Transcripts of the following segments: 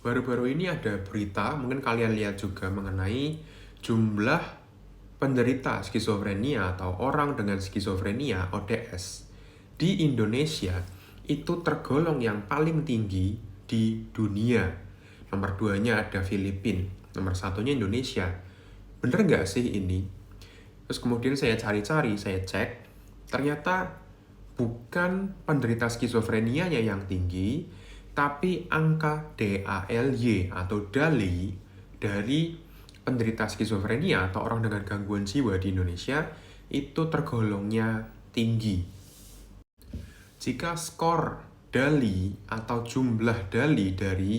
baru-baru ini ada berita, mungkin kalian lihat juga mengenai jumlah penderita skizofrenia atau orang dengan skizofrenia ODS di Indonesia itu tergolong yang paling tinggi di dunia. Nomor 2-nya ada Filipina, nomor 1-nya Indonesia. Bener nggak sih ini? Terus kemudian saya cari-cari, saya cek, ternyata bukan penderita skizofrenianya yang tinggi, tapi angka DALY atau DALY dari penderita skizofrenia atau orang dengan gangguan jiwa di Indonesia itu tergolongnya tinggi. Jika skor DALY atau jumlah DALY dari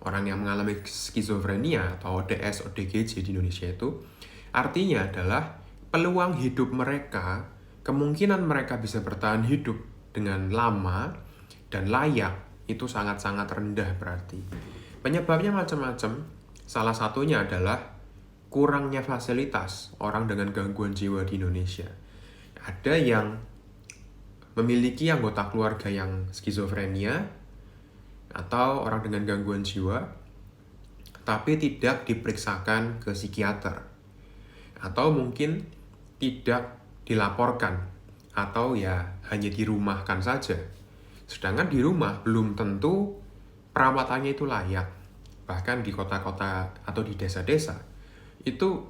orang yang mengalami skizofrenia atau ODS, ODGJ di Indonesia itu, artinya adalah peluang hidup mereka, kemungkinan mereka bisa bertahan hidup dengan lama dan layak itu sangat-sangat rendah berarti. Penyebabnya macam-macam. Salah satunya adalah kurangnya fasilitas orang dengan gangguan jiwa di Indonesia. Ada yang memiliki anggota keluarga yang skizofrenia atau orang dengan gangguan jiwa, tapi tidak diperiksakan ke psikiater. Atau mungkin tidak dilaporkan, atau ya hanya dirumahkan saja. Sedangkan di rumah belum tentu perawatannya itu layak. Bahkan di kota-kota atau di desa-desa, itu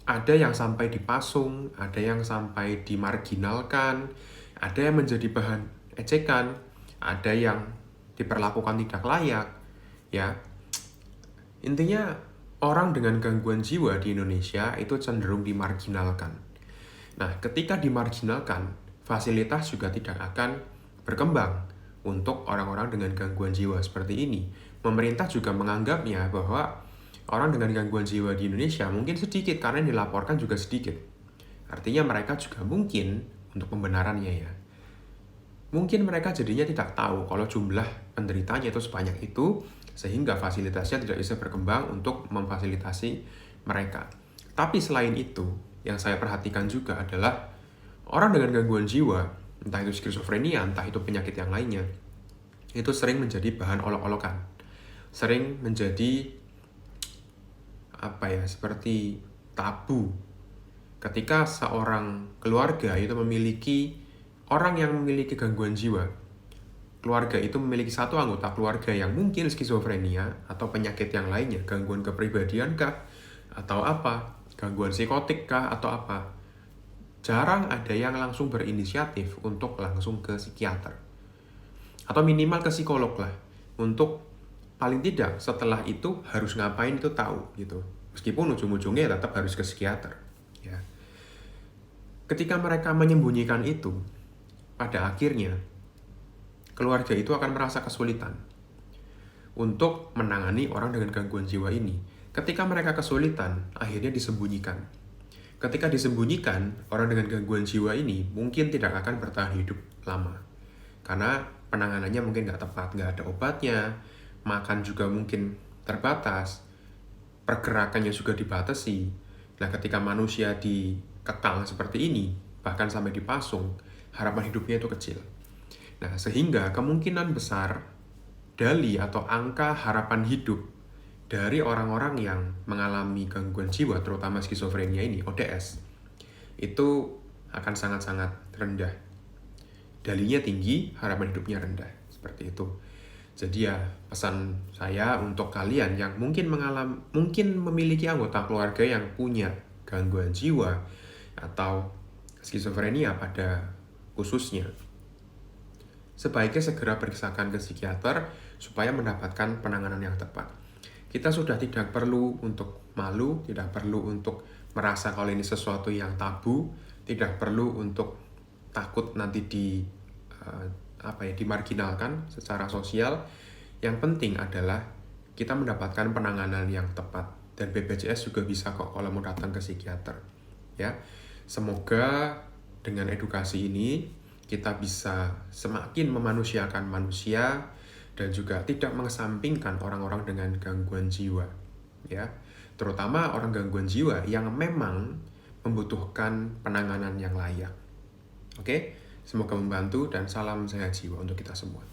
ada yang sampai dipasung, ada yang sampai dimarginalkan, ada yang menjadi bahan ejekan, ada yang diperlakukan tidak layak. Ya, intinya orang dengan gangguan jiwa di Indonesia itu cenderung dimarginalkan. Nah, ketika dimarginalkan, fasilitas juga tidak akan berkembang untuk orang-orang dengan gangguan jiwa seperti ini. Pemerintah juga menganggapnya bahwa orang dengan gangguan jiwa di Indonesia mungkin sedikit karena yang dilaporkan juga sedikit. Artinya mereka juga mungkin, untuk pembenarannya ya, mungkin mereka jadinya tidak tahu kalau jumlah penderitanya itu sebanyak itu, sehingga fasilitasnya tidak bisa berkembang untuk memfasilitasi mereka. Tapi selain itu, yang saya perhatikan juga adalah orang dengan gangguan jiwa, entah itu skizofrenia, entah itu penyakit yang lainnya, itu sering menjadi bahan olok-olokan. Sering menjadi seperti tabu. Ketika seorang keluarga itu memiliki orang yang memiliki gangguan jiwa, keluarga itu memiliki satu anggota keluarga yang mungkin skizofrenia atau penyakit yang lainnya, gangguan kepribadian kah, atau apa, gangguan psikotik kah, atau apa, jarang ada yang langsung berinisiatif untuk langsung ke psikiater. Atau minimal ke psikolog lah, untuk paling tidak setelah itu harus ngapain itu tahu gitu. Meskipun ujung-ujungnya tetap harus ke psikiater. Ya. Ketika mereka menyembunyikan itu, pada akhirnya keluarga itu akan merasa kesulitan untuk menangani orang dengan gangguan jiwa ini. Ketika mereka kesulitan, akhirnya disembunyikan. Ketika disembunyikan, orang dengan gangguan jiwa ini mungkin tidak akan bertahan hidup lama. Karena penanganannya mungkin nggak tepat, nggak ada obatnya, makan juga mungkin terbatas, pergerakannya juga dibatasi. Nah, ketika manusia dikekang seperti ini, bahkan sampai dipasung, harapan hidupnya itu kecil. Nah, sehingga kemungkinan besar DALY atau angka harapan hidup dari orang-orang yang mengalami gangguan jiwa, terutama skizofrenia ini, ODS, itu akan sangat-sangat rendah. DALY-nya tinggi, harapan hidupnya rendah. Seperti itu. Jadi ya, pesan saya untuk kalian yang mungkin memiliki anggota keluarga yang punya gangguan jiwa atau skizofrenia pada khususnya, sebaiknya segera periksakan ke psikiater supaya mendapatkan penanganan yang tepat. Kita sudah tidak perlu untuk malu, tidak perlu untuk merasa kalau ini sesuatu yang tabu, tidak perlu untuk takut nanti dimarginalkan secara sosial. Yang penting adalah kita mendapatkan penanganan yang tepat, dan BPJS juga bisa kok kalau mau datang ke psikiater. Ya, semoga dengan edukasi ini kita bisa semakin memanusiakan manusia dan juga tidak mengesampingkan orang-orang dengan gangguan jiwa, ya, terutama orang gangguan jiwa yang memang membutuhkan penanganan yang layak. Oke, semoga membantu dan salam sehat jiwa untuk kita semua.